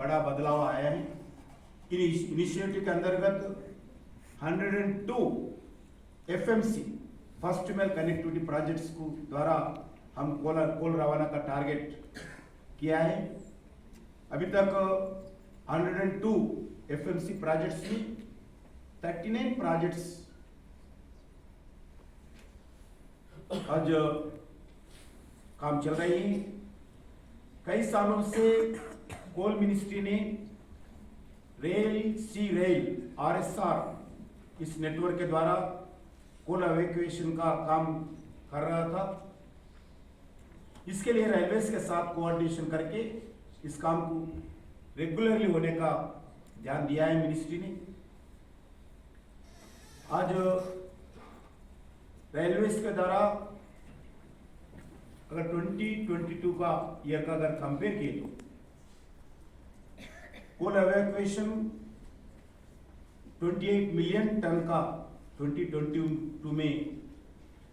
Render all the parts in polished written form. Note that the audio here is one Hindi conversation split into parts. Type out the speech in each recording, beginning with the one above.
बड़ा बदलाव आया है। इन इनिशिएटिव के अंतर्गत 102 FMC first mile connectivity projects को द्वारा हम कोल रवाना का टारगेट किया है। अभी तक 102 एफएमसी प्रोजेक्ट्स में 39 प्रोजेक्ट्स आज काम चल रही है। कई सालों से कोल मिनिस्ट्री ने रेल सी रेल आरएसआर इस नेटवर्क के द्वारा कोल एवेक्यूएशन का काम कर रहा था। इसके लिए रेलवेज के साथ कोऑर्डिनेशन करके इस काम को रेगुलरली होने का ध्यान दिया है मिनिस्ट्री ने। आज रेलवेज के द्वारा अगर 2022 का ईयर का अगर कंपेयर किए तो कोल एवेक्यूएशन 28 मिलियन टन का 2022 में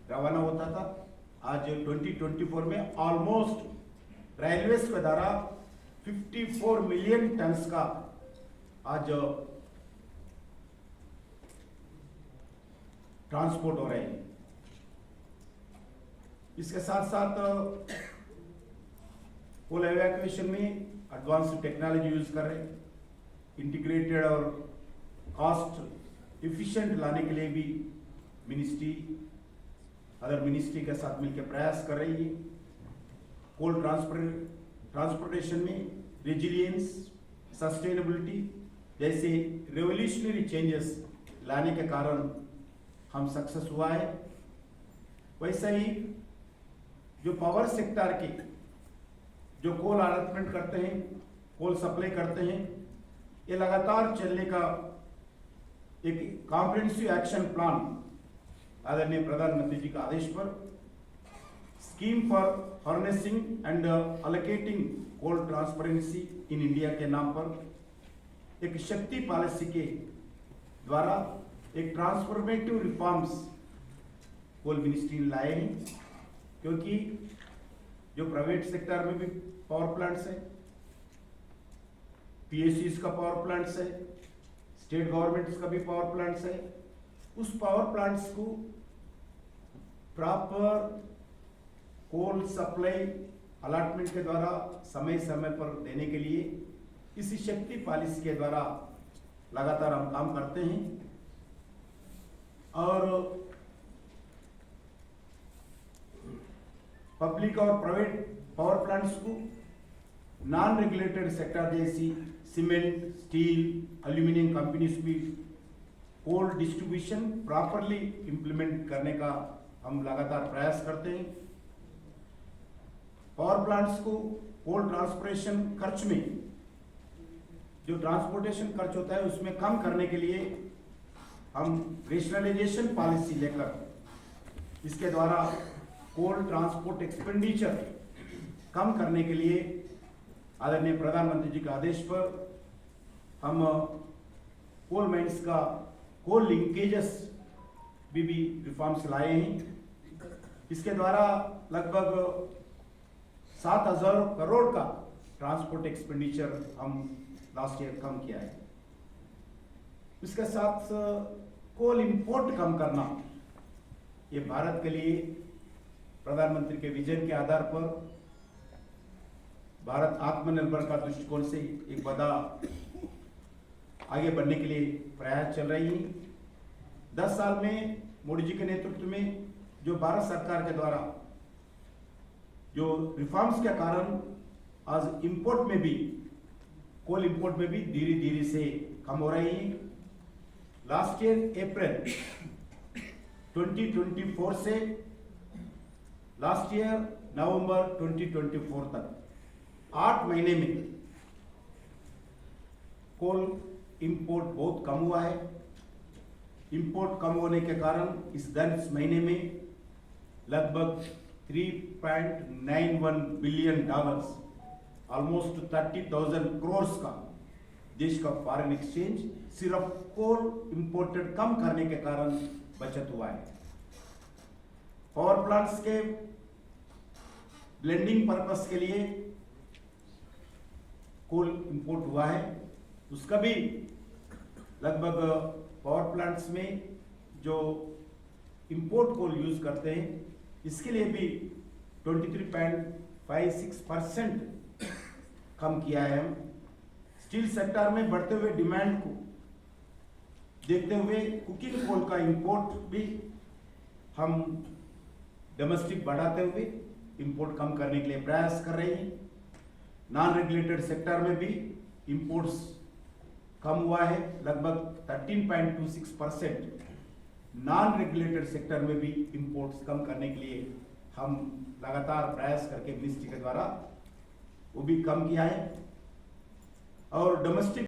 रवाना होता था। आज 2024 में ऑलमोस्ट रेलवेज के द्वारा 54 मिलियन टन्स का आज ट्रांसपोर्ट हो रहे हैं। इसके साथ साथ कोल एवेक्यूएशन में एडवांस टेक्नोलॉजी यूज कर रहे हैं। इंटीग्रेटेड और कॉस्ट इफिशिएंट लाने के लिए भी मिनिस्ट्री अदर मिनिस्ट्री के साथ मिलकर प्रयास कर रही है। कोल ट्रांसपोर्टेशन में रेजिलियंस, सस्टेनेबिलिटी जैसे रेवोल्यूशनरी चेंजेस लाने के कारण हम सक्सेस हुआ है। वैसा ही जो पावर सेक्टर के जो कोल अलॉटमेंट करते हैं, कोल सप्लाई करते हैं, ये लगातार चलने का एक कॉम्प्रिहेंसिव एक्शन प्लान आदरणीय प्रधानमंत्री जी का आदेश पर scheme for harnessing and allocating coal transparency in India के नाम पर एक शक्ति पॉलिसी के द्वारा एक ट्रांसफॉर्मेटिव रिफॉर्म्स कोल मिनिस्ट्री ने लाए हैं। क्योंकि जो प्राइवेट सेक्टर में भी पावर प्लांट्स है, पीएसयूज का पावर प्लांट्स है, स्टेट गवर्नमेंट्स का भी पावर प्लांट्स है, उस पावर प्लांट्स को प्रॉपर कोल सप्लाई अलॉटमेंट के द्वारा समय समय पर देने के लिए इसी शक्ति पॉलिसी के द्वारा लगातार हम काम करते हैं। और पब्लिक और प्राइवेट पावर प्लांट्स को नॉन रेगुलेटेड सेक्टर जैसी सीमेंट, स्टील, एल्यूमिनियम कंपनीज भी कोल डिस्ट्रीब्यूशन प्रॉपरली इंप्लीमेंट करने का हम लगातार प्रयास करते हैं। पावर प्लांट्स को कोल ट्रांसपोर्टेशन खर्च में जो ट्रांसपोर्टेशन खर्च होता है उसमें कम करने के लिए हम रेशनलाइजेशन पॉलिसी लेकर इसके द्वारा कोल ट्रांसपोर्ट एक्सपेंडिचर कम करने के लिए आदरणीय प्रधानमंत्री जी के आदेश पर हम कोल माइंस का कोल लिंकेजेस भी रिफॉर्म्स लाए हैं। इसके द्वारा लगभग 7,000 करोड़ का ट्रांसपोर्ट एक्सपेंडिचर हम लास्ट ईयर कम किया है। इसके साथ कोल इंपोर्ट कम करना, ये भारत के लिए प्रधानमंत्री के विजन के आधार पर भारत आत्मनिर्भर का दृष्टिकोण से एक बड़ा आगे बढ़ने के लिए प्रयास चल रही है। 10 साल में मोदी जी के नेतृत्व में जो भारत सरकार के द्वारा जो रिफॉर्म्स के कारण आज इंपोर्ट में भी कोल इंपोर्ट में भी धीरे धीरे से कम हो रही है। लास्ट ईयर अप्रैल 2024 से लास्ट ईयर नवंबर 2024 तक 8 महीने में कोल इंपोर्ट बहुत कम हुआ है। इंपोर्ट कम होने के कारण इस 10 महीने में लगभग $3.91 बिलियन ऑलमोस्ट 30,000 करोड़ का देश का फॉरेन एक्सचेंज सिर्फ कोल इंपोर्टेड कम करने के कारण बचत हुआ है। पावर प्लांट्स के ब्लेंडिंग पर्पस के लिए कोल इंपोर्ट हुआ है, उसका भी लगभग पावर प्लांट्स में जो इंपोर्ट कोल यूज करते हैं इसके लिए भी 23.56% कम किया है। हम स्टील सेक्टर में बढ़ते हुए डिमांड को देखते हुए कुकिंग कोल का इंपोर्ट भी हम डोमेस्टिक बढ़ाते हुए इंपोर्ट कम करने के लिए प्रयास कर रहे हैं। नॉन रेगुलेटेड सेक्टर में भी इंपोर्ट्स कम हुआ है, लगभग 13.26%। नॉन रेगुलेटेड सेक्टर में भी इंपोर्ट्स कम करने के लिए हम लगातार प्रयास करके मिनिस्ट्री के द्वारा वो भी कम किया है। और डोमेस्टिक